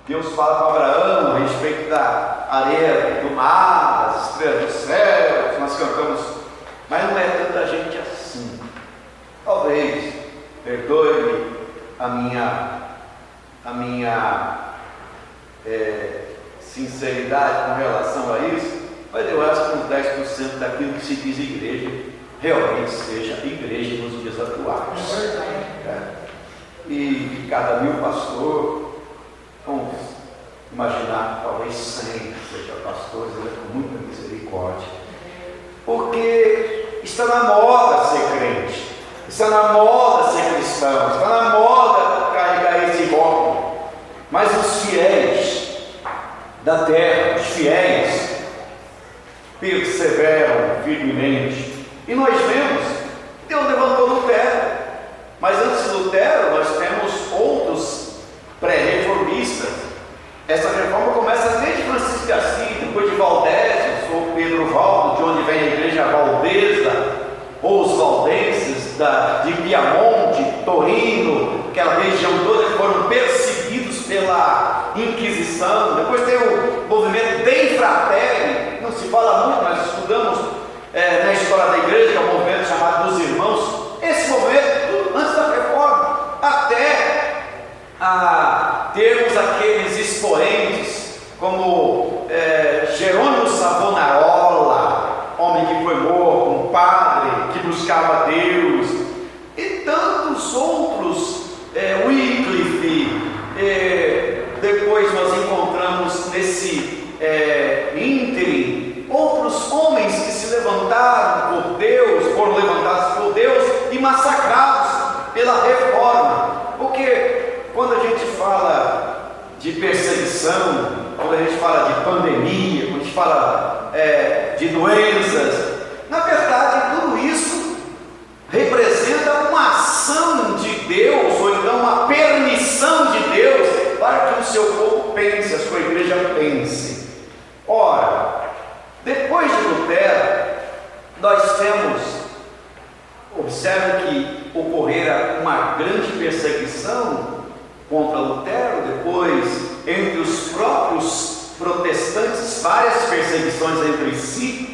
Deus fala com Abraão a respeito da areia do mar, das estrelas do céu, nós cantamos, mas não é tanta gente assim. Talvez, perdoe-me a minha sinceridade com relação a isso, mas eu acho que uns 10% daquilo que se diz igreja realmente seja igreja nos dias atuais. E de cada 1000 pastores, vamos imaginar que talvez 100 sejam pastores, com muita misericórdia, porque está na moda ser crente, está na moda ser cristão, está na moda carregar esse rótulo, mas os fiéis da terra, os fiéis, perseveram firmemente, e nós vemos, Deus levantou Lutero, mas antes de Lutero nós temos outros pré-reformistas. Essa reforma começa desde Francisco de Assis, depois de Valdésios, ou Pedro Valdo, de onde vem a igreja valdesa, ou os valdenses de Piamonte, Torino, aquela região toda que foram perseguidos pela Inquisição. Depois tem o movimento Dei Fratelli, não se fala muito, mas estudamos na história da igreja, que é um movimento chamado dos irmãos. Esse movimento, tudo antes da reforma, até termos aqueles expoentes como Jerônimo Savonarola, homem que foi morto, um padre que buscava Deus, e tantos outros, Wycliffe. Depois nós encontramos nesse ínterim outros homens que se levantaram por Deus, foram levantados por Deus e massacrados pela reforma. Porque quando a gente fala de perseguição, quando a gente fala de pandemia, quando a gente fala de doenças, na verdade tudo isso representa uma ação de Deus, ou então uma permissão de Deus para que o seu povo pense, a sua igreja pense. Ora, depois de Lutero, nós temos, observe que ocorrera uma grande perseguição contra Lutero, depois entre os próprios protestantes, várias perseguições entre si,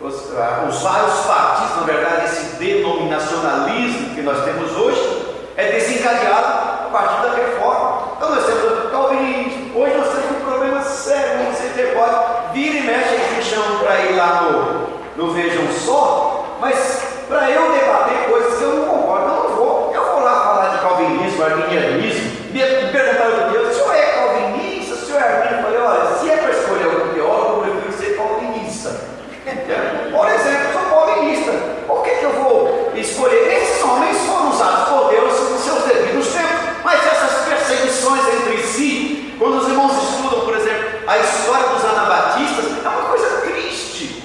os vários partidos, na verdade esse denominacionalismo que nós temos hoje, é desencadeado a partir da reforma. Então nós temos o calvinismo, hoje nós temos um problema sério, você pode vira e mexe, eles me chamam para ir lá no Vejam Só, mas para eu debater coisas que eu não concordo, eu vou lá falar de calvinismo, arminianismo, me perguntaram outro dia, o senhor é calvinista, o senhor é arminiano? Eu falei, olha, se é para escolher um teólogo, eu prefiro ser calvinista. Por exemplo, eu sou calvinista, por que eu vou escolher? Esses homens foram usados por Deus em seus devidos tempos, mas essas perseguições entre si, quando os irmãos estudam, por exemplo, a história dos anabatistas, é uma coisa triste.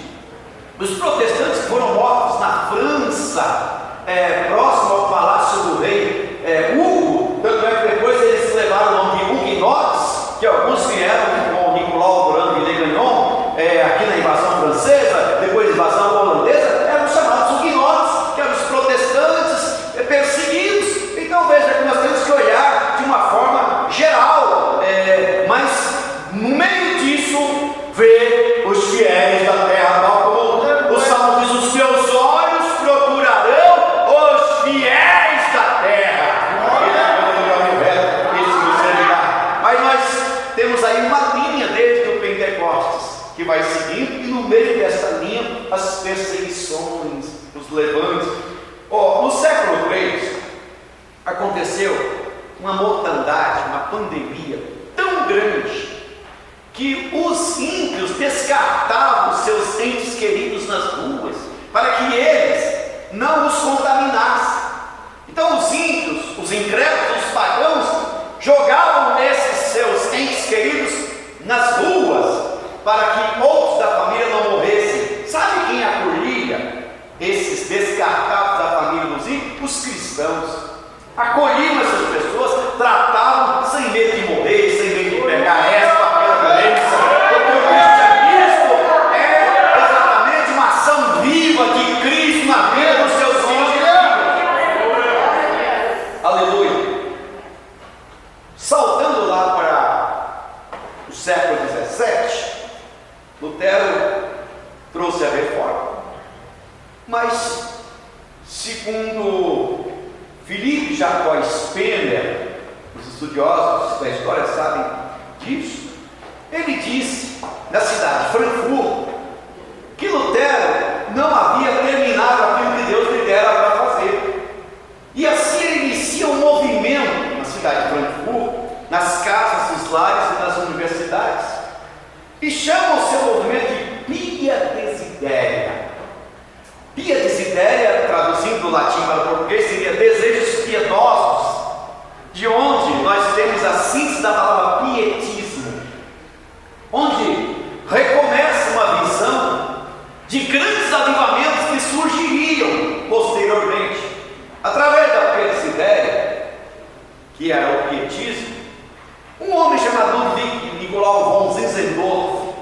Os protestantes que foram mortos na França, próximo ao palácio do rei Hugo, tanto é que depois eles levaram o nome de huguenotes, que alguns vieram com Nicolau Durand de Legagnon, aqui na invasão francesa, depois da invasão holandesa, eram chamados huguenotes, que eram os protestantes perseguidos. Então veja que nós temos que olhar de uma forma geral, mas no meio disso, ver os fiéis da terra, tal como o Salmo diz, os teus olhos procurarão os fiéis da terra. Mas nós temos aí uma linha desde o Pentecostes, que vai seguindo, e no meio dessa linha, as perseguições, os levantes. No século III, aconteceu uma mortandade, uma pandemia tão grande, que os ímpios descartavam os seus entes queridos nas ruas, para que eles não os contaminassem. Então os ímpios, os incrédulos, os pagãos, jogavam esses seus entes queridos nas ruas, para que outros da família não morressem. Sabe quem acolhia esses descartados da família dos ímpios? Os cristãos. Acolhiam essas pessoas, tratavam sem medo de morrer, sem medo de pegar essa ou aquela doença, porque o cristianismo é exatamente uma ação viva de Cristo na vida dos seus filhos. século XVII, Lutero trouxe a reforma. Mas, segundo Felipe Jacó Spener, os estudiosos da história sabem disso, ele disse, na cidade de Frankfurt, que Lutero não havia terminado aquilo que Deus lhe dera para fazer. E assim ele inicia um movimento na cidade de Frankfurt, nas casas, nos lares e nas universidades, e chama o seu movimento de Pia Desidéria. Pia Desidéria, traduzindo do latim para o português, seria desejos piedosos, de onde nós temos a síntese da palavra pietismo, onde recomeça uma visão de grandes avivamentos que surgiriam posteriormente, através da Pia Desidéria, que era o pietismo. Um homem chamado Ludwig Nicolau von Zinzendorf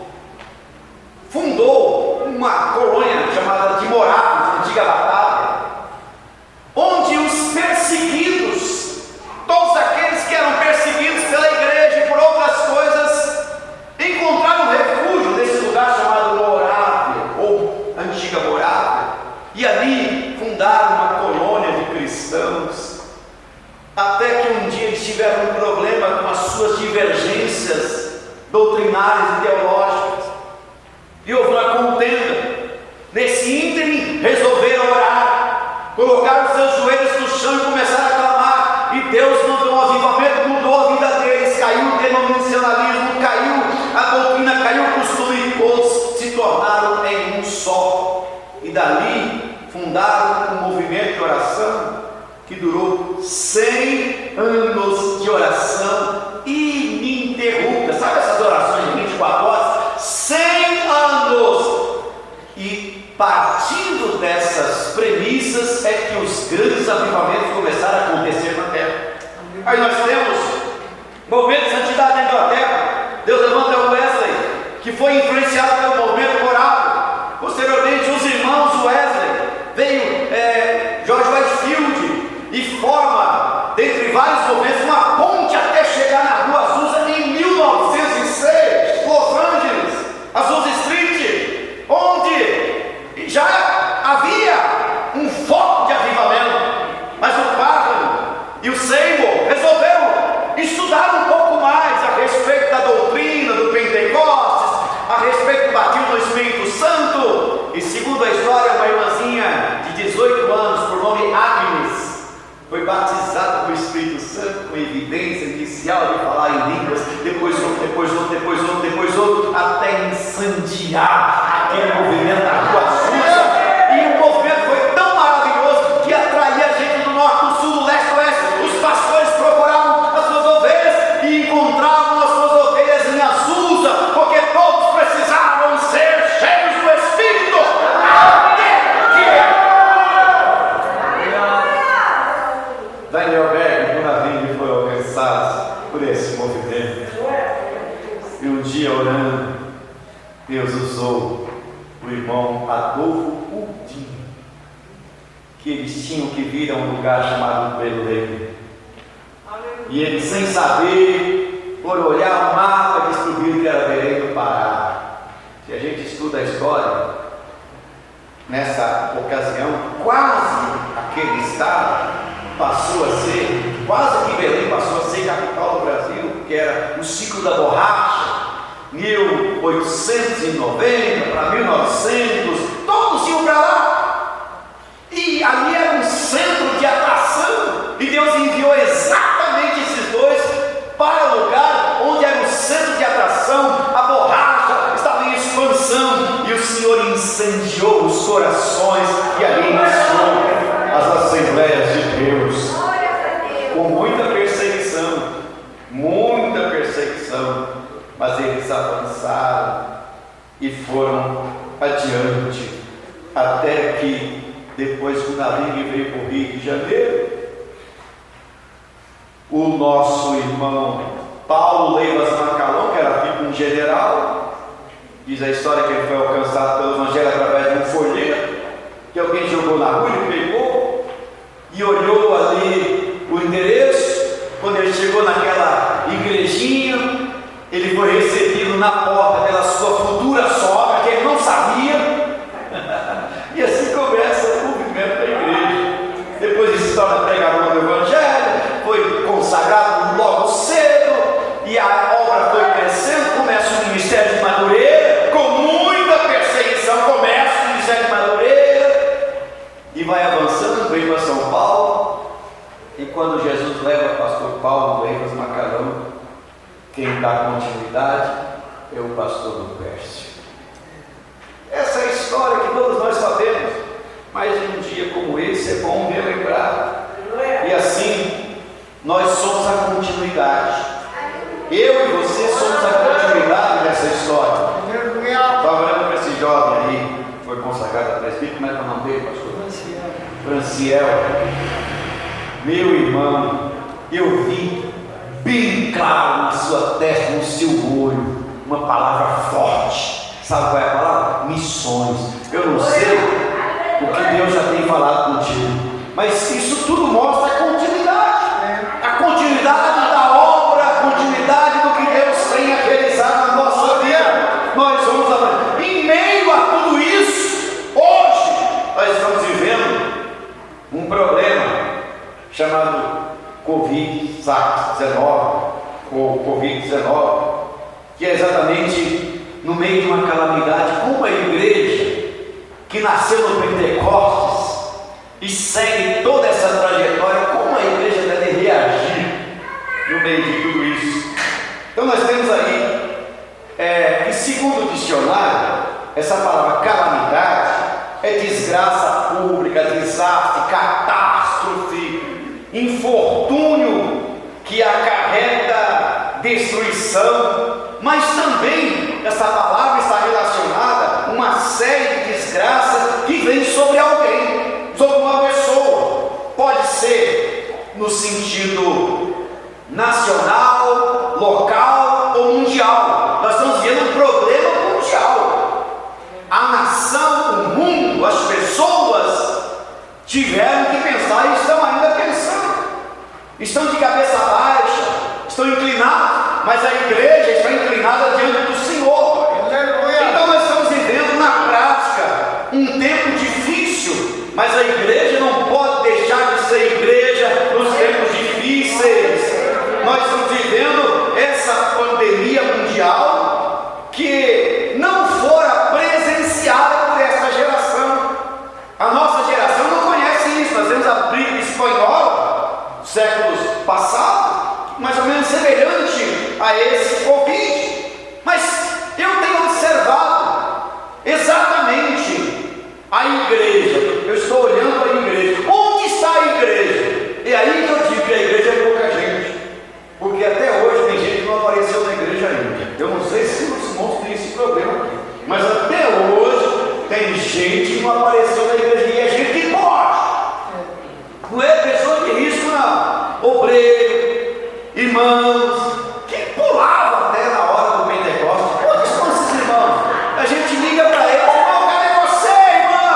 fundou uma colônia chamada de Moravia, antiga Batária, onde os perseguidos, todos aqueles que eram perseguidos pela igreja e por outras coisas, encontraram refúgio nesse lugar chamado Moravia, ou antiga Moravia, e ali fundaram uma colônia de cristãos, até que um dia eles tiveram um problema com as suas divergências doutrinárias e teológicas, e houve uma contenda. Nesse ínterim resolveram orar, colocaram seus joelhos no chão e começaram a clamar, e Deus mandou um avivamento, mudou a vida deles, caiu o denominacionalismo, caiu a doutrina, caiu o costume, e todos se tornaram em um só, e dali fundaram um movimento de oração que durou 100 anos de oração ininterrupta. Sabe essas orações de 24 horas? 100 anos! E partindo dessas premissas é que os grandes avivamentos começaram a acontecer na terra. Aí nós temos movimento de santidade na Inglaterra. Deus levanta o Wesley, que foi influenciado pelo movimento moral. Posteriormente, os irmãos Wesley, veio George Whitefield, e forma, dentre vários movimentos, uma ponte até chegar na Rua Azusa em 1906, Los Angeles, Azusa Street, onde já havia um foco de avivamento, mas o Parham e o Seymour resolveram estudar um pouco mais a respeito da doutrina do Pentecostes, a respeito do batismo no Espírito Santo, e segundo a história, uma irmãzinha de 18 anos, por nome Agnes, foi batizada com o Espírito Santo, com evidência inicial de falar em línguas, depois outro, até incendiar aquele movimento da Rua Azusa. E o movimento foi tão maravilhoso que atraía gente do norte, do sul, do leste, do oeste. Os pastores procuravam as suas ovelhas e encontravam as suas ovelhas em Azusa, porque todos precisavam ser cheios do Espírito. Daniel Berg e Gunnar foram alcançados por esse movimento. E um dia, orando, Deus usou o irmão Adolfo Uldin, que eles tinham que vir a um lugar chamado Belém. E eles, sem saber, por olhar o mapa, descobriram que era Belém do Pará. Se a gente estuda a história, nessa ocasião, quase aquele estado passou a ser, quase que Belém passou a ser capital do Brasil, que era o ciclo da borracha, 1890 para 1900, todos iam para lá, e ali era um centro de atração, e Deus enviou exatamente esses dois para o lugar onde era o centro de atração. A borracha estava em expansão, e o Senhor incendiou os corações, e ali iniciou as Assembleias de Deus, com muita perseguição, mas eles avançaram e foram adiante, até que depois que o navio veio para o Rio de Janeiro, o nosso irmão Paulo Leivas Macalão, que era filho de um general, diz a história que ele foi alcançado pelo Evangelho através de um folheto que alguém jogou na rua, ele pegou e olhou ali o endereço. Quando ele chegou naquela igrejinha, ele foi recebido batido na porta pela sua futura sogra, que ele não sabia. E assim começa o movimento da igreja. Depois ele se torna pregador do Evangelho, foi consagrado logo cedo, e a obra foi crescendo. Começa o ministério de Madureira, com muita perseguição. Começa o ministério de Madureira e vai avançando, vem para São Paulo. E quando Jesus leva o pastor Paulo do Eivas Macarão, quem dá continuidade é o pastor do Pércio. Essa é a história que todos nós sabemos, mas em um dia como esse é bom relembrar. E assim, nós somos a continuidade. Eu e você somos a continuidade dessa história. Estava olhando para esse jovem aí, foi consagrado a presbítero. Como é que é o nome dele, pastor? Franciel. Meu irmão, eu vi bem claro na sua testa, no seu olho, uma palavra forte. Sabe qual é a palavra? Missões. Eu não sei o que Deus já tem falado contigo, mas isso tudo mostra a continuidade. A continuidade da obra, a continuidade do que Deus tem a realizar na nossa vida. Nós vamos avançar. Em meio a tudo isso, hoje nós estamos vivendo um problema chamado Covid-19, ou Covid-19, que é exatamente no meio de uma calamidade. Como a igreja que nasceu no Pentecostes e segue toda essa trajetória, como a igreja deve reagir no meio de tudo isso? Então nós temos aí, que segundo o dicionário, essa palavra calamidade é desgraça pública, desastre, catástrofe, infortúnio que acarreta destruição. Mas também essa palavra está relacionada a uma série de desgraças que vem sobre alguém, sobre uma pessoa. Pode ser no sentido nacional, local ou mundial. Nós estamos vendo um problema mundial. A nação, o mundo, as pessoas tiveram que pensar e estão ainda pensando. Estão de cabeça baixa, estão inclinados, mas a igreja está inclinada diante do Senhor. Então nós estamos vivendo na prática um tempo difícil, mas a igreja não pode deixar de ser igreja nos tempos difíceis. Nós estamos vivendo essa pandemia mundial que não fora presenciada por esta geração. A nossa geração não conhece isso. Nós temos a gripe espanhola, séculos passados, mais ou menos semelhante a esse Covid. Mas eu tenho observado exatamente a igreja. Eu estou olhando para a igreja. Onde está a igreja? E aí que eu digo que a igreja é pouca gente, porque até hoje tem gente que não apareceu na igreja ainda. Eu não sei se os irmãos têm esse problema aqui, mas até hoje tem gente que não apareceu na igreja, e é gente que pode. Não é pessoa de risco, não. Obreiro, irmãos, que pulava até na hora do Pentecostes. Onde estão esses irmãos? A gente liga para eles: irmão, cadê você, irmão?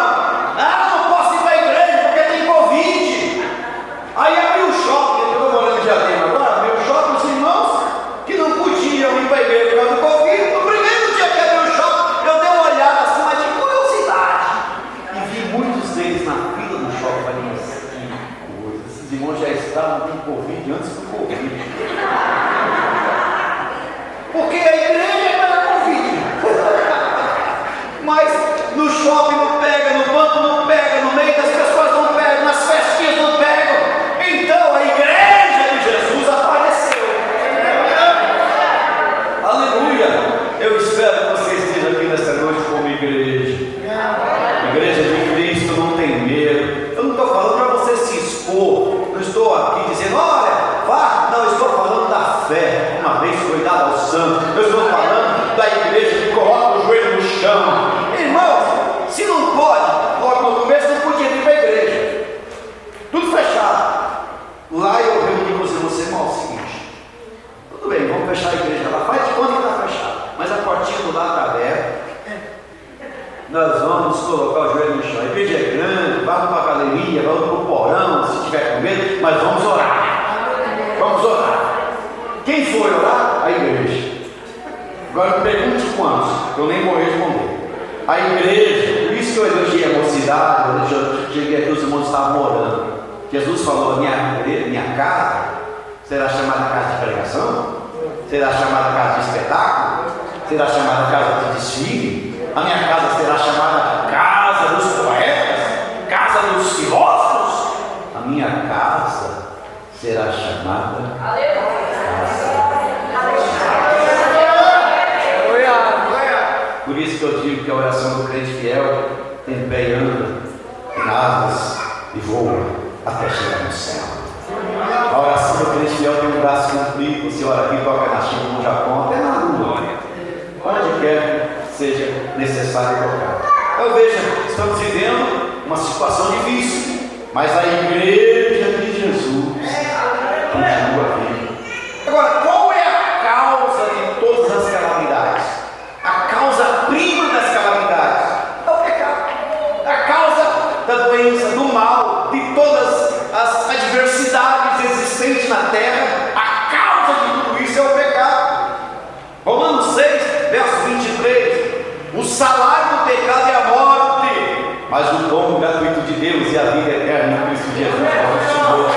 Ah, não posso ir para a igreja porque tem Covid. Aí abriu o shopping. Eu estou morando em Diadema agora. Abriu o shopping, os irmãos que não podiam ir para a igreja por causa do Covid. No primeiro dia que abriu o shopping, eu dei uma olhada assim, mas de curiosidade, e vi muitos deles na fila do shopping. Falei: mas que coisa, esses irmãos já estavam com Covid antes do Covid. Porque a igreja é para Covid. Mas no shopping não pega, no banco não pega, no meio das pessoas não pega, nas festinhas não pegam. Então a igreja de Jesus apareceu. Aleluia! Eu espero que você esteja aqui nesta noite como igreja. Igreja de Cristo não tem medo. Eu não estou falando para você se expor. Não estou aqui dizendo: olha, vá. Não, eu estou falando da fé. Uma vez foi dada ao santo. Eu estou falando da igreja que coloca o joelho no chão. Irmãos, se não pode, logo no começo não podia vir para a igreja. Tudo fechado. Lá eu reuni com você: irmão, é o seguinte, tudo bem, vamos fechar a igreja lá. Faz de conta que está fechado, mas a portinha do lado está aberta. Nós vamos colocar o joelho no chão. A igreja é grande, vá para a academia, vá para o porão, se tiver com medo, mas vamos orar. Vamos orar. Quem foi orar? A igreja. Agora me pergunte quantos, eu nem vou responder. A igreja, por isso que eu elogiei a mocidade, eu cheguei aqui, os irmãos estavam orando. Jesus falou: minha casa será chamada casa de pregação? Será chamada casa de espetáculo? Será chamada casa de desfile? A minha casa será chamada casa dos poetas? Casa dos filósofos? A minha casa será chamada Por isso que eu digo que a oração do crente fiel tem pé e anda, tem asas e voa até chegar no céu. A oração do crente fiel tem um braço comprido, você ora aqui, toca na China, no Japão, até na Lua, onde quer que seja necessário tocar. Então veja, estamos vivendo uma situação difícil, mas a igreja de Jesus continua viva. Agora, qual é a causa de todas as calamidades? A causa prima das calamidades é o pecado. A causa da doença, do mal, de todas as adversidades existentes na terra, a causa de tudo isso é o pecado. Romanos 6, verso 23: o salário do pecado é a morte, mas o dom gratuito de Deus é a vida eterna em Cristo Jesus nosso Senhor.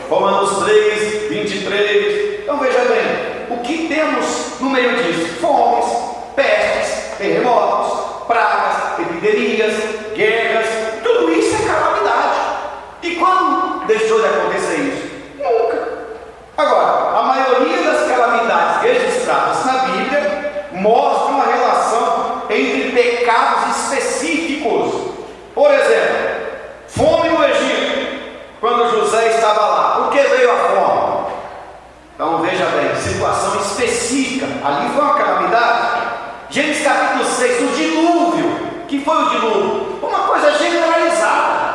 Romanos 3, 23. Então veja bem, o que temos no meio disso? Fomes, pestes, terremotos, pragas, epidemias, guerras, tudo isso é calamidade. E quando deixou de acontecer isso? Nunca. Agora, a maioria das calamidades registradas na Bíblia mostram uma relação entre pecados específicos. Por exemplo, fome no Egito, quando José estava lá. Por que veio a fome? Então veja bem, situação específica, ali foi uma calamidade. Gênesis capítulo 6, o dilúvio. Que foi o dilúvio? Uma coisa generalizada.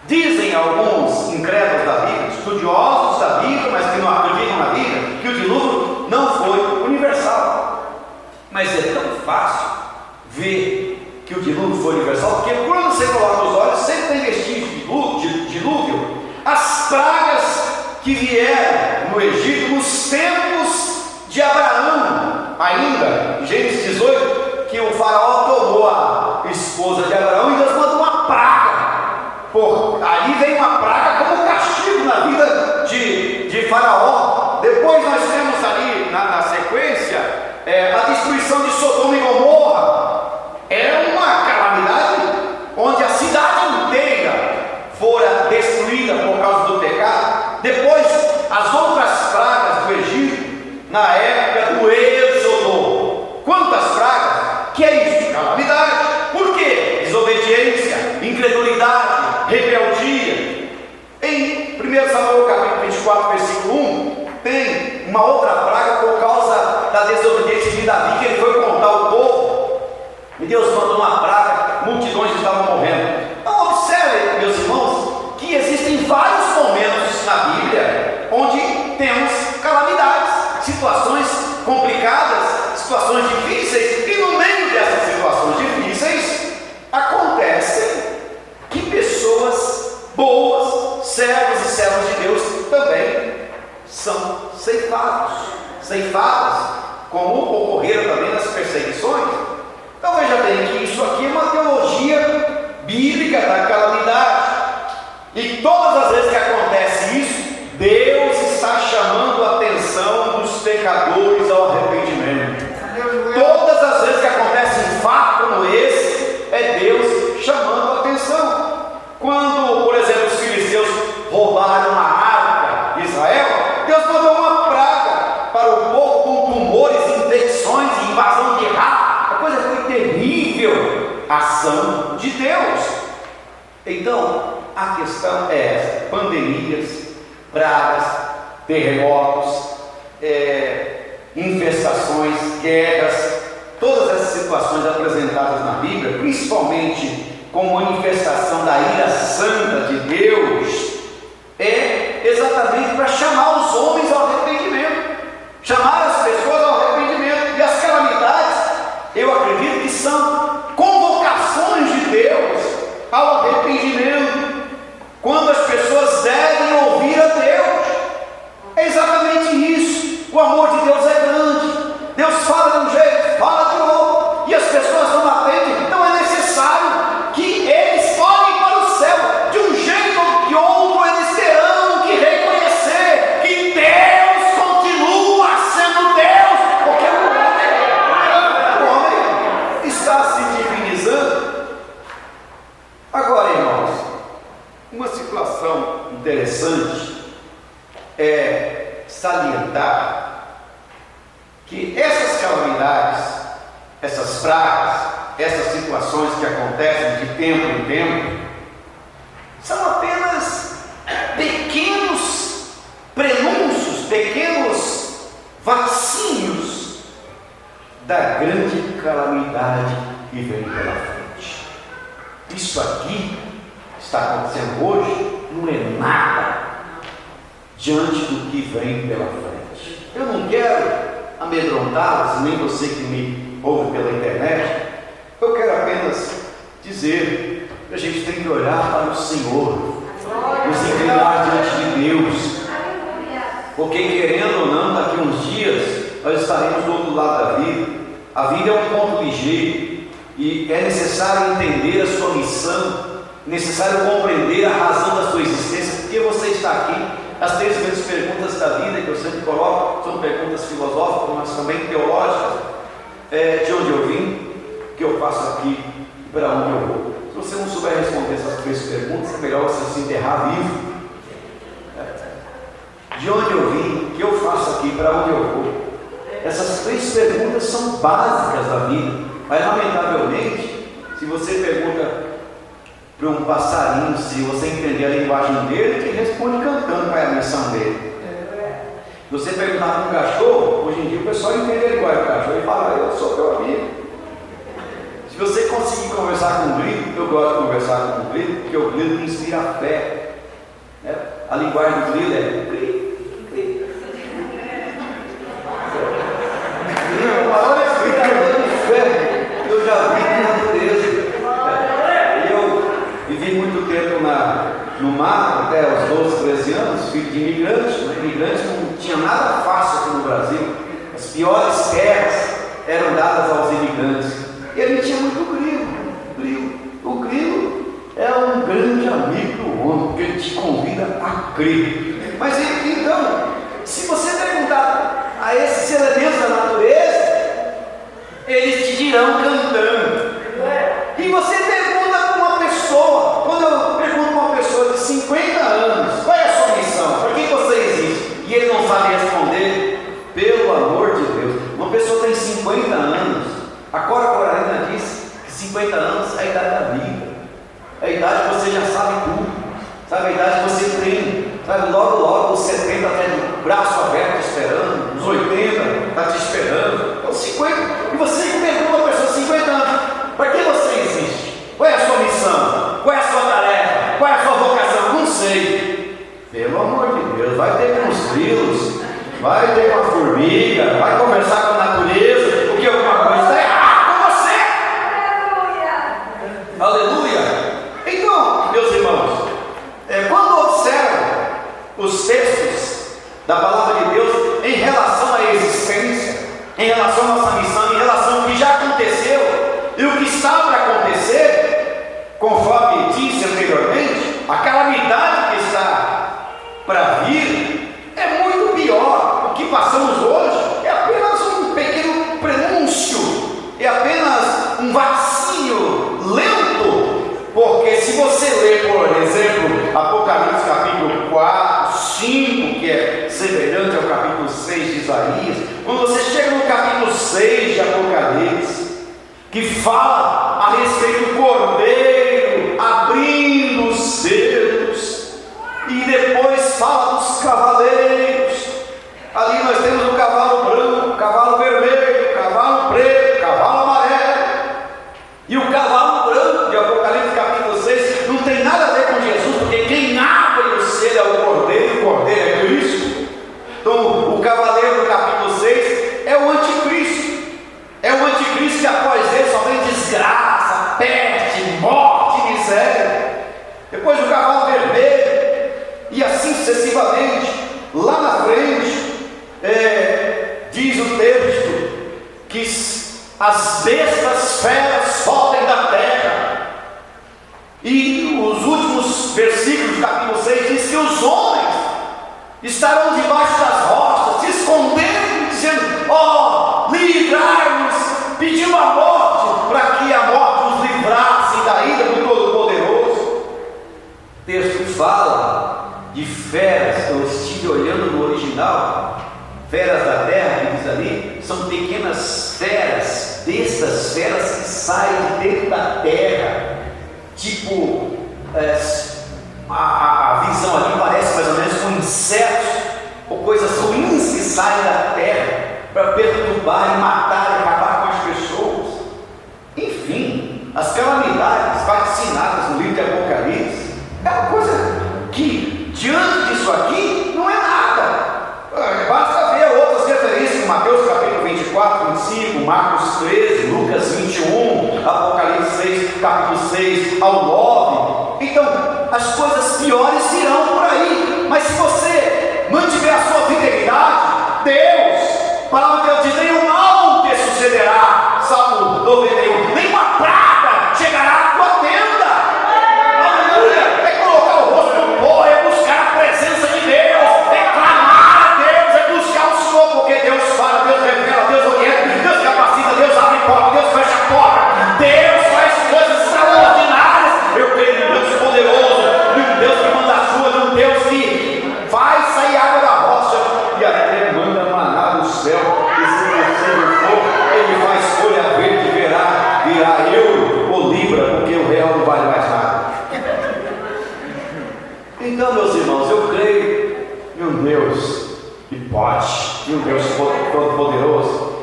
Dizem alguns incrédulos da Bíblia, estudiosos da Bíblia, mas que não acreditam na Bíblia, que o dilúvio não foi universal. Mas é tão fácil ver que o dilúvio foi universal, porque quando você coloca os olhos, sempre tem vestígio de dilúvio. As pragas que vieram no Egito nos tempos de Abraão, ainda, Gênesis 18, que o faraó tomou a esposa de Abraão e Deus mandou uma praga. Ali vem uma praga como castigo na vida de faraó. Depois nós temos ali na sequência a destruição de Sodoma e Gomorra. É uma calamidade onde a cidade inteira fora destruída por causa do pecado. Depois as outras pragas do Egito, na época do Êxodo. Quantas pragas? Que é isso? Calamidade. Por quê? Desobediência, incredulidade, rebeldia. Em 1 Samuel capítulo 24, versículo 1, tem uma outra praga por causa da desobediência de Davi, que ele foi contar ao povo, e Deus mandou uma praga, multidões estavam morrendo. Então observe, meus irmãos, que existem vários momentos na Bíblia onde temos calamidades, situações complicadas, situações difíceis, e no meio dessas situações difíceis acontecem que pessoas boas, servos e servas de Deus também são ceifadas, como ocorreram também nas perseguições. Então veja bem que isso aqui é uma teologia bíblica da calamidade, e todas as vezes que acontece isso, Deus está chamando a atenção dos pecadores ao arrependimento. Todas as vezes que acontece um fato como esse, é Deus chamando a atenção. Quando, por exemplo, os filisteus roubaram a arca de Israel, Deus mandou uma praga para o povo com tumores, infecções e invasão de rato. A coisa foi terrível, ação de Deus. Então, a questão é essa: pandemias, pragas, terremotos, infestações, guerras, todas essas situações apresentadas na Bíblia, principalmente como manifestação da ira santa de Deus, é exatamente para chamar os homens ao arrependimento, chamar as pessoas ao arrependimento. E as calamidades, eu acredito que são convocações de Deus ao arrependimento, quando as pessoas devem ouvir a Deus. É exatamente isso. O amor de Deus é grande. Deus fala de um jeito, essas pragas, essas situações que acontecem de tempo em tempo, são apenas pequenos prenúncios, pequenos vacinhos da grande calamidade que vem pela frente. Isso aqui está acontecendo hoje não é nada diante do que vem pela frente. Eu não quero amedrontá-los, nem você que me ouve pela internet. Eu quero apenas dizer que a gente tem que olhar para o Senhor, nos inclinar diante de Deus, porque querendo ou não, daqui a uns dias nós estaremos do outro lado da vida. A vida é um ponto ligeiro e é necessário entender a sua missão, necessário compreender a razão da sua existência, porque você está aqui. As 3 grandes perguntas da vida que eu sempre coloco são perguntas filosóficas, mas também teológicas. De onde eu vim, o que eu faço aqui e para onde eu vou. Se você não souber responder essas 3 perguntas, é melhor você se enterrar vivo. De onde eu vim, o que eu faço aqui, para onde eu vou. Essas 3 perguntas são básicas da vida, mas lamentavelmente, se você pergunta para um passarinho, se você entender a linguagem dele, ele responde cantando qual é a missão dele. Se você perguntar para um cachorro, hoje em dia o pessoal entende a linguagem do cachorro e fala: eu sou teu amigo. Se você conseguir conversar com o grilo, eu gosto de conversar com o grilo, porque o grilo me inspira fé. A linguagem do grilo é grilo. Olha a explicação de fé que eu já vi na natureza. Vivi muito tempo no mar, até os 12, 13 anos, filho de imigrantes. Imigrantes não tinha nada fácil aqui no Brasil. As piores terras eram dadas aos imigrantes. E a gente tinha muito grilo. O grilo é um grande amigo do homem, porque ele te convida a crer. Mas então, se você perguntar a esses elementos da natureza, eles te dirão cantando. E você pergunta para uma pessoa, quando eu pergunto para uma pessoa de 50 anos, qual é a sua missão? Por que você existe? E ele não sabe responder, pelo amor de Deus. Uma pessoa tem 50 anos, a Cora Coralina diz que 50 anos é a idade da vida, é a idade que você já sabe tudo, sabe, a idade que você tem, sabe, logo os 70 está de braço aberto esperando, os 80 está te esperando, então 50, e você pergunta para uma pessoa de 50 anos, para que você existe? Qual é a sua missão? Qual é a sua tarefa? Qual é a sua vocação? Não sei. Pelo amor de Deus, vai ter com os grilos, vai ter com a formiga, vai conversar com a natureza, porque alguma coisa está errada com você. Aleluia! Aleluia! Então, meus irmãos, quando observam os textos da palavra de Deus em relação à existência, em relação à nossa missão, em relação ao que já aconteceu e o que está para acontecer, conforme disse anteriormente, a calamidade que está para vir é muito pior. O que passamos hoje é apenas um pequeno prenúncio, é apenas um vacínio lento, porque se você ler, por exemplo, Apocalipse capítulo 4, 5, que é semelhante ao capítulo 6 de Isaías, quando você chega no capítulo 6 de Apocalipse, que fala a respeito do Cordeiro abrindo os selos, e depois fala dos cavaleiros. Ali nós temos o cavalo branco, o cavalo vermelho, o cavalo preto, o cavalo amarelo. E o cavalo branco de Apocalipse capítulo 6 não tem nada a ver com Jesus, porque quem abre o selo é o Cordeiro, o Cordeiro é Cristo. Então o cavaleiro do capítulo 6 é o anticristo. É o anticristo que após ele só vem desgraça, peste, morte, miséria. Depois o cavalo vermelho, e assim sucessivamente. Lá na frente, diz o texto que as bestas feras sobem da terra. E os últimos versículos do capítulo 6 diz que os homens estarão debaixo das rochas, se escondendo, dizendo: ó, livrai-nos, pedindo a morte, para que a morte os livrasse da ira do Todo-Poderoso. O texto fala de feras. Eu estive olhando no original, feras da terra, que diz ali, são pequenas feras, bestas, feras que saem de dentro da terra, tipo, a visão ali parece mais ou menos com insetos, ou coisas ruins que saem da terra, para perturbar e matar e acabar com as pessoas. Enfim, as calamidades vaticinadas no livro de Apocalipse é uma coisa que, diante disso aqui, não é nada. Basta ver outras referências, como Mateus capítulo 24, 25, Marcos 13, Lucas 21, Apocalipse 6, capítulo 6 ao 9. Então, as coisas piores virão por aí. Mas se você mantiver a sua fidelidade, Deus, palavra de Deus diz, nenhum mal te sucederá. Salmo 91, nenhuma praga chegará à tua tenda. Aleluia! É colocar o rosto no pó, é buscar a presença de Deus, é clamar a Deus, é buscar o Senhor, porque Deus fala, Deus revela, Deus orienta, Deus capacita, Deus abre porta, Deus fecha a porta, Deus faz coisas extraordinárias. Eu creio em Deus poderoso, num Deus que manda a chuva, num Deus que faz sair água da rocha e até manda maná do céu, e se você não for, ele faz folha verde, virá euro ou libra, porque o real não vale mais nada. Então, meus irmãos, eu creio em um Deus que pode, em um Deus todo-poderoso.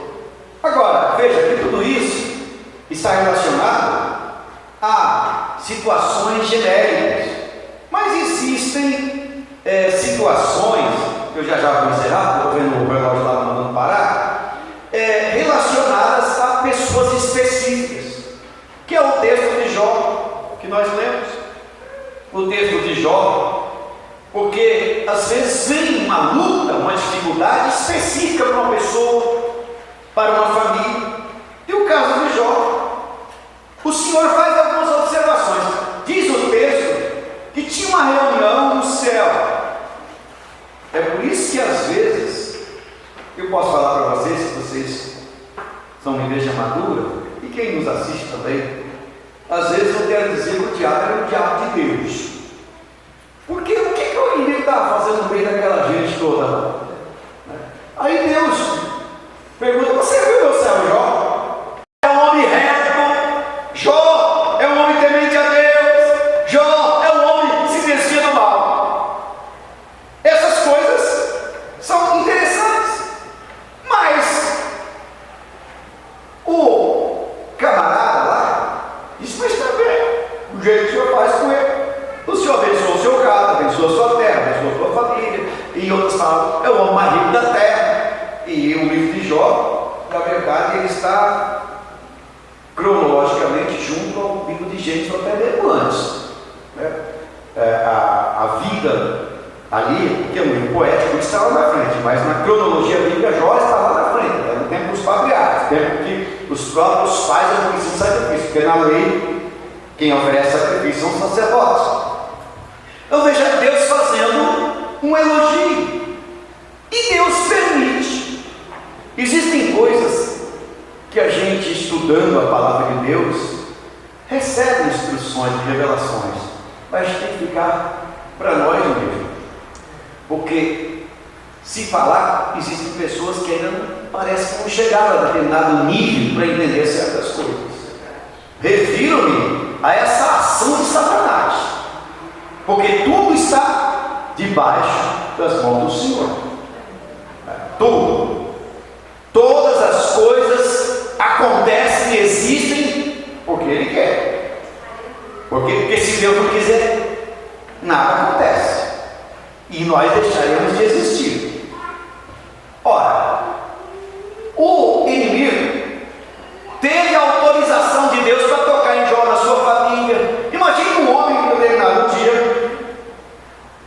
Agora, veja que tudo isso está relacionado a situações genéricas, mas existem situações, eu já vou encerrar, estou vendo o relógio lá mandando parar, relacionadas a pessoas específicas, que é o texto de Jó, que nós lemos, o texto de Jó, porque às vezes vem uma luta, uma dificuldade específica para uma pessoa, para uma família, e o caso de Jó, o Senhor faz algumas observações. Diz o texto que tinha uma reunião no céu. É por isso que às vezes, eu posso falar para vocês, se vocês são uma igreja madura, e quem nos assiste também, às vezes eu quero dizer que o diabo era o diabo de Deus. Porque o que o inimigo estava fazendo no meio daquela gente toda lá? Aí Deus pergunta, você viu meu servo Jó? É um homem reto, Jó é um homem temente a Deus, Jó é um homem que se desvia do mal. Essas coisas são interessantes, mas o camarada lá diz, mas também o jeito que o Senhor faz com ele, o Senhor abençoa o seu gado, abençoa a sua terra, abençoa a sua família, e em outras palavras, é o homem mais rico da terra. E o livro de Jó, na verdade, ele está cronologicamente junto ao livro de Gênesis, até mesmo antes, né? A vida ali, que é um livro poético, está lá na frente, mas na cronologia bíblica, Jó está lá na frente, né? No tempo dos patriarcas, no tempo que os próprios pais ofereciam sacrifício, porque na lei, quem oferece sacrifício são os sacerdotes. Então veja Deus fazendo um elogio, e Deus permite. Existem coisas que a gente, estudando a palavra de Deus, recebe instruções e revelações, mas tem que ficar para nós mesmo, porque se falar, existem pessoas que ainda não parecem que não chegaram a determinado nível para entender certas coisas. Refiro-me a essa ação de Satanás, porque tudo está debaixo das mãos do Senhor. Tudo. Todas as coisas acontecem e existem porque Ele quer. Porque se Deus não quiser, nada acontece. E nós deixaremos de existir. Ora, o inimigo teve a autorização de Deus para tocar em Jó, na sua família. Imagine um homem que determinado dia,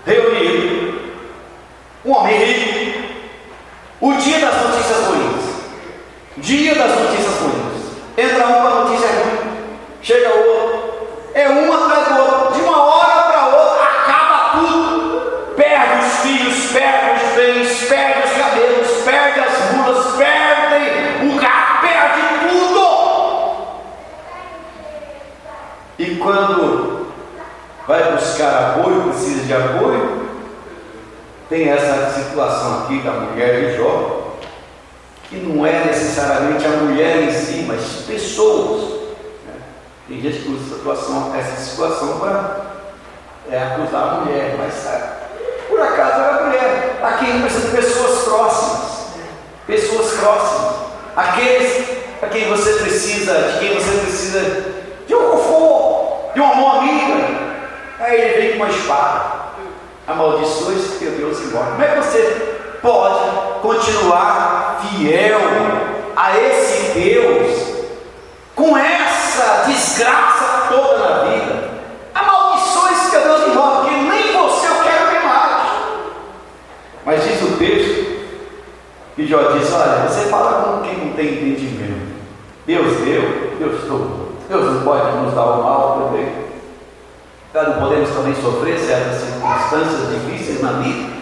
reunido, um homem rico, o dia das notícias ruins. Dia das notícias ruins. Entra um com a notícia ruim, chega outro, é um atrás do outro, de uma hora para outra, acaba tudo, perde os filhos, perde os bens, perde os cabelos, perde as mulas, perde o carro, perde tudo. E quando vai buscar apoio, precisa de apoio, tem essa situação aqui da mulher de Jó, que não não é necessariamente a mulher em si, mas pessoas, né? Tem gente que usa essa situação para acusar a mulher, mas por acaso era a mulher. Aqui representa pessoas próximas, aqueles a quem você precisa, de quem você precisa de um conforto, de uma mão amiga. Aí ele vem com uma espada, amaldiçoe esse teu Deus embora. Como é que você pode continuar fiel a esse Deus com essa desgraça toda na vida? Amaldiçoe esse teu Deus embora, porque nem você eu quero ver mais. Mas diz o texto que Jó diz: olha, você fala com quem não tem entendimento. Deus deu, Deus tomou. Deus não pode nos dar o mal também. Nós não podemos também sofrer certas circunstâncias difíceis na vida.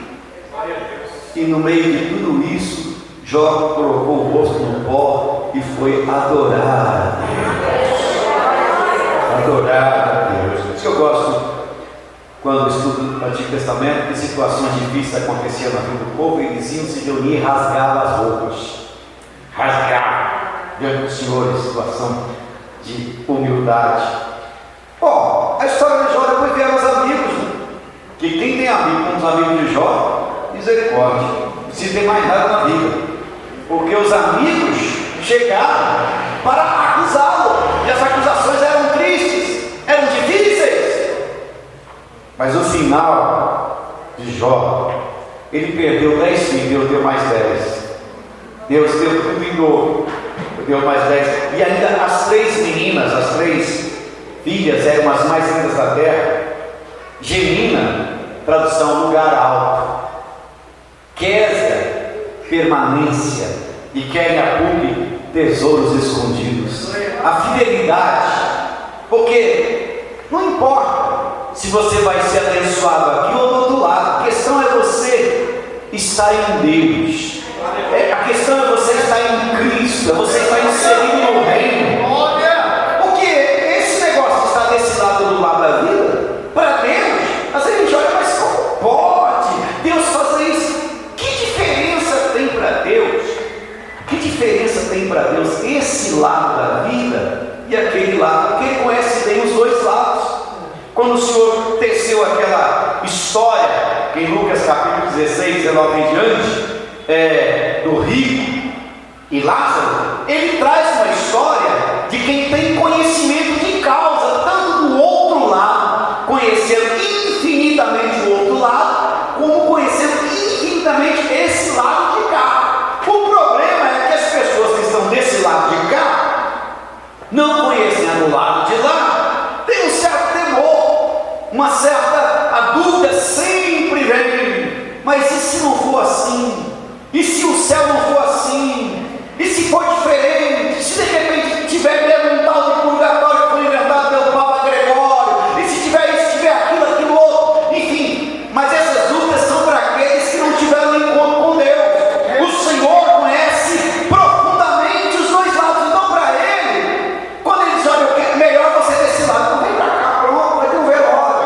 E no meio de tudo isso, Jó colocou o rosto no pó e foi adorar a Deus. Adorar a Deus. Por isso que eu gosto, quando estudo o Antigo Testamento, que situações difíceis aconteciam na vida do povo, e eles iam se reunir e rasgavam as roupas. Rasgavam diante do Senhor, em situação de humildade. Bom, a história de Jó depois vieram os amigos, né? Que quem tem amigo como os amigos de Jó, misericórdia, não precisa ter mais nada na vida, porque os amigos chegaram para acusá-lo, e as acusações eram tristes, eram difíceis, mas no final de Jó, ele perdeu 10 filhos, Deus deu mais 10. Deus deu tudo em dobro, deu mais 10. E ainda as 3 meninas, as 3 filhas, eram as mais lindas da terra. Gemina, tradução lugar alto. Késia, permanência. E Queriapuque, tesouros escondidos. A fidelidade, porque não importa se você vai ser abençoado aqui ou do outro lado, a questão é você estar em Deus. A questão é você estar em Cristo, é você estar inserido no reino. Porque esse negócio de estar desse lado do lado da vida, para Deus, às vezes a gente olha, mas como pode Deus fazer isso? Que diferença tem para Deus? Que diferença tem para Deus esse lado da vida e aquele lado? Porque Ele conhece bem os dois lados. Quando o Senhor teceu aquela história, em Lucas capítulo 16, 19 em diante, do rico e Lázaro, ele traz uma história de quem tem conhecimento de causa, tanto do outro lado, conhecendo infinitamente o outro lado, como conhecendo infinitamente esse lado de cá. O problema é que as pessoas que estão desse lado de cá, não conhecendo o lado de lá, tem um certo temor, uma certa, a dúvida sempre vem, mas e se não for assim? E se o céu não for assim? E se for diferente? Se de repente tiver mesmo um tal de purgatório que foi inventado pelo Papa Gregório? E se tiver isso, tiver aquilo, aquilo outro? Enfim, mas essas dúvidas são para aqueles que não tiveram encontro com Deus. O Senhor conhece profundamente os dois lados. Então para Ele, quando Ele diz, olha, eu quero, melhor você desse lado, então vem para cá, pronto, vai ter um velório.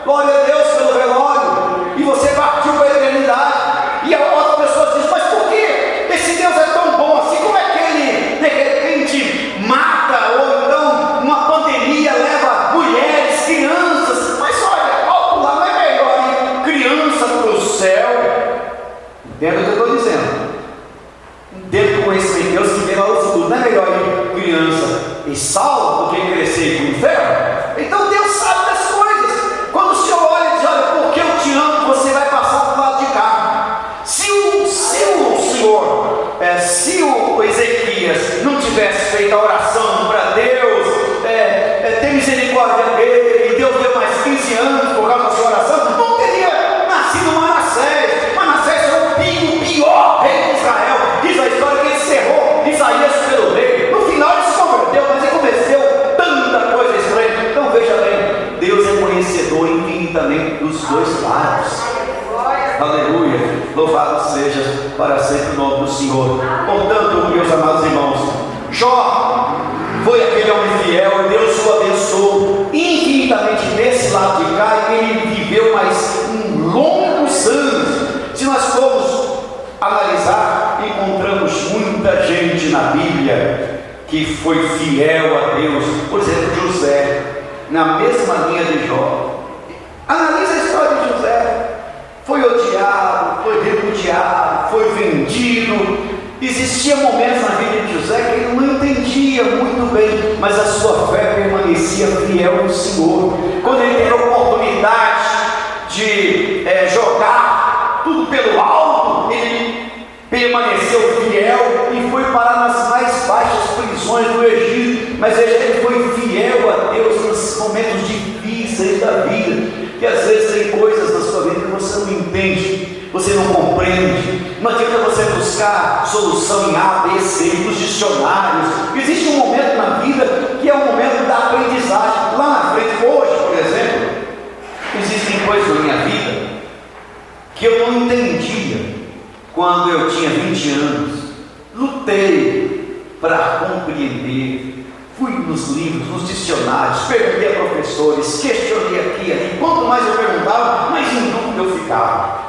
Glória a Deus pelo velório. E você partiu para a eternidade. E a outra pessoa diz, mas por que esse Deus é tão bom assim? Como é que Ele de repente mata, ou então uma pandemia leva mulheres, crianças? Mas olha, alto lá, não é melhor ir criança para o céu? Entenda o que eu estou dizendo. Dentro do conhecimento de Deus que vem lá no futuro, não é melhor ir criança e salvo do que crescer com o inferno? Então Deus sabe das coisas. Quando o Senhor olha e diz, olha, porque eu te amo, você vai passar do lado de cá. Se o Ezequias não tivesse feito a oração para Deus, ter misericórdia dele, e Deus deu mais 15 anos por causa da sua oração, não teria nascido Manassés. Manassés era o pior rei de Israel. Diz a história que ele cerrou Isaías pelo rei. No final ele se converteu, mas ele cometeu tanta coisa estranha. Então veja bem, Deus é conhecedor infinitamente dos dois lados. Aleluia, louvado seja para sempre o nome do Senhor. Portanto, meus amados irmãos, Jó foi aquele homem fiel, Deus o abençoou infinitamente desse lado de cá, e ele viveu mais longos anos. Se nós formos analisar, encontramos muita família que foi fiel a Deus, por exemplo, José, na mesma linha de Jó. Analisa a história de José. Foi odiado, foi repudiado, foi vendido. Existia momentos na vida de José que ele não entendia muito bem, mas a sua fé permanecia fiel no Senhor. Quando ele teve a oportunidade de jogar tudo pelo alto, ele permaneceu fiel e foi parar nas mais baixas prisões do Egito. Mas ele foi fiel a Deus nos momentos difíceis da vida, que às vezes tem coisas na sua vida que você não entende, você não compreende. Não adianta você buscar solução em A, B, C, nos dicionários. Existe um momento na vida que é o momento da aprendizagem. Lá na frente, hoje, por exemplo, existem coisas na minha vida que eu não entendia quando eu tinha 20 anos. Lutei para compreender. Fui nos livros, nos dicionários, perguntei a professores, questionei aqui e ali. Quanto mais eu perguntava, mais em dúvida eu ficava.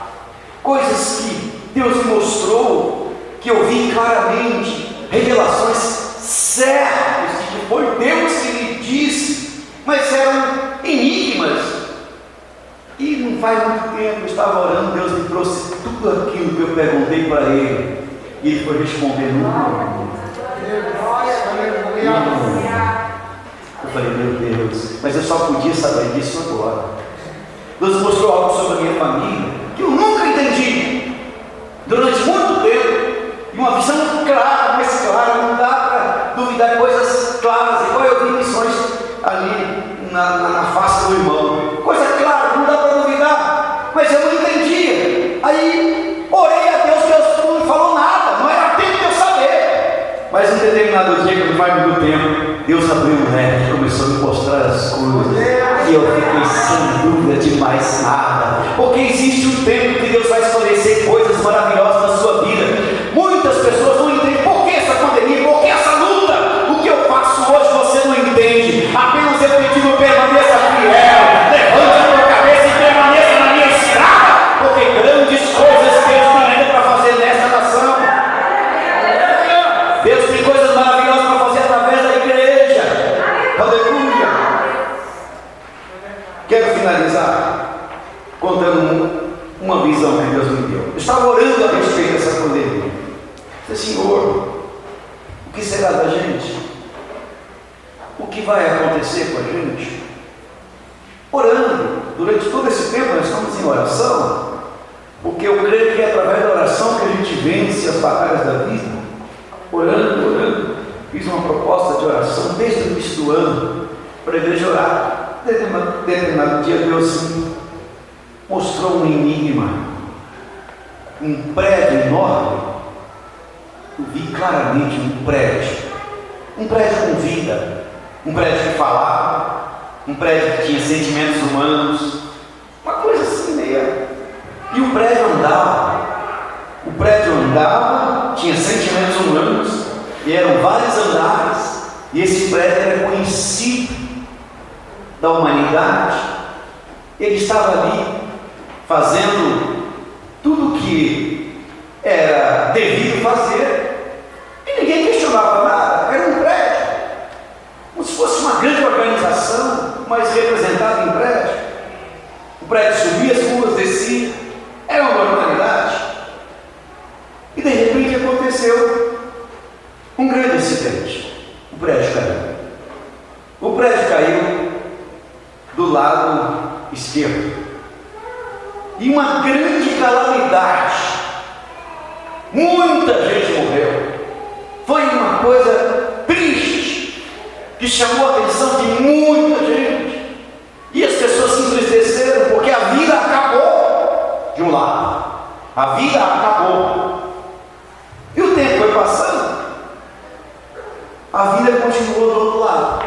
Coisas que Deus me mostrou, que eu vi claramente, revelações certas de que foi Deus que me disse, mas eram enigmas. E não faz muito tempo eu estava orando, Deus me trouxe tudo aquilo que eu perguntei para Ele, e Ele foi respondendo. Eu falei, meu Deus, mas eu só podia saber disso agora. Deus mostrou algo sobre a minha família que eu nunca entendi durante muito tempo, e uma visão clara, mais clara. Não dá para duvidar, coisas claras, igual eu vi missões ali na face do irmão, coisa clara, não dá para duvidar, mas eu não entendia. Aí orei a Deus, Deus não me falou nada, não era tempo de eu saber. Mas em determinado dia, que não faz muito tempo, Deus abriu o leque e começou a me mostrar as coisas, e eu fiquei sem dúvida de mais nada, porque existe um tempo que Deus vai esclarecer coisas maravilhosas na sua vida. Muitas pessoas não entendem por que essa pandemia, por que essa luta. O que eu faço hoje você não entende, apenas eu pedindo permaneça fiel, levante a tua cabeça e permaneça na minha estrada, porque grandes coisas Deus tem ainda para fazer nesta nação. Deus tem coisas maravilhosas para fazer através da igreja. Aleluia. Quero finalizar contando uma visão que Deus me deu. Eu estava orando a respeito dessa pandemia. Eu falei, Senhor, o que será da gente? O que vai acontecer com a gente? Orando, durante todo esse tempo nós estamos em oração, porque eu creio que é através da oração que a gente vence as batalhas da vida. Orando, fiz uma proposta de oração desde o início do ano, para a igreja orar. Determinado dia Deus me mostrou um enigma, um prédio enorme. Eu vi claramente um prédio com vida, um prédio que falava, um prédio que tinha sentimentos humanos, uma coisa assim meio. E o prédio andava, tinha sentimentos humanos, e eram vários andares, e esse prédio era conhecido da humanidade. Ele estava ali fazendo tudo o que era devido fazer, e ninguém questionava nada. Era um prédio, como se fosse uma grande organização, mas representada em prédio. O prédio subia as ruas, descia, era uma normalidade. E de repente aconteceu um grande acidente. O prédio caiu. O prédio caiu do lado esquerdo. E uma grande calamidade. Muita gente morreu. Foi uma coisa triste, que chamou a atenção de muita gente. E as pessoas se entristeceram, porque a vida acabou de um lado. A vida acabou. E o tempo foi passando. A vida continuou do outro lado.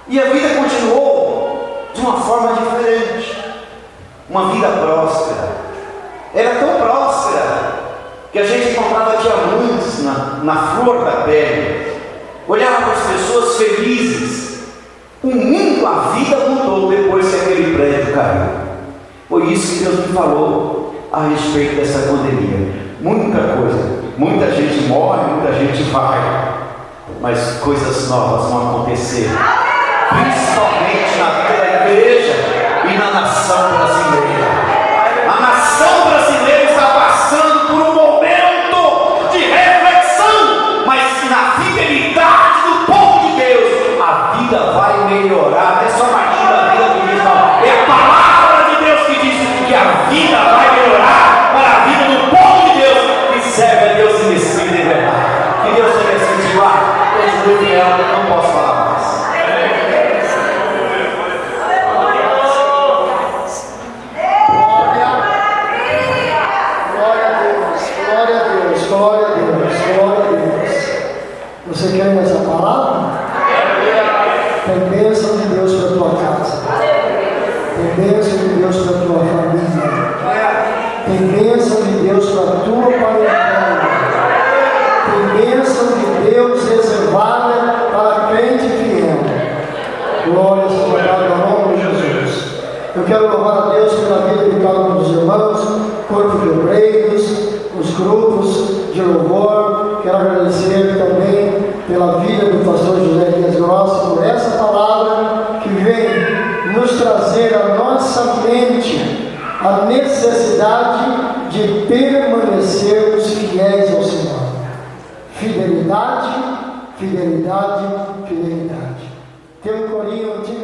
E a vida continuou de uma forma diferente. Uma vida próspera. Era tão próspera que a gente encontrava diamantes na flor da pele. Olhava para as pessoas felizes. O mundo, a vida mudou depois que aquele prédio caiu. Foi isso que Deus me falou a respeito dessa pandemia. Muita coisa Muita gente morre, muita gente vai, mas coisas novas vão acontecer, principalmente na tua igreja e na nação brasileira. A nação brasileira está passando por um momento de reflexão, mas na fidelidade do povo de Deus, a vida vai melhorar. Não é só Martinho da vida que diz, não, é a palavra de Deus que diz que a vida vai melhorar para a vida do povo de Deus que serve a Deus em espírito e verdade. Que Deus tenha incentivar, continue fiel, eu não posso falar mais. Glória a Deus, glória a Deus. Você quer essa palavra? Tem bênção de Deus para a tua casa. Tem bênção de Deus para a tua família. Tem bênção de Deus para a tua parentela. Tem bênção de Deus reservada para crente fiel. Glória seja dada ao nome de Jesus. Eu quero louvar a Deus pela vida de cada um dos irmãos, corpo de obreiros, os grupos de louvor. Quero agradecer também pela vida do pastor José Dias Grossa, por essa palavra que vem nos trazer à nossa mente a necessidade de permanecermos fiéis ao Senhor. Fidelidade, fidelidade, fidelidade. Tem um corinho antigo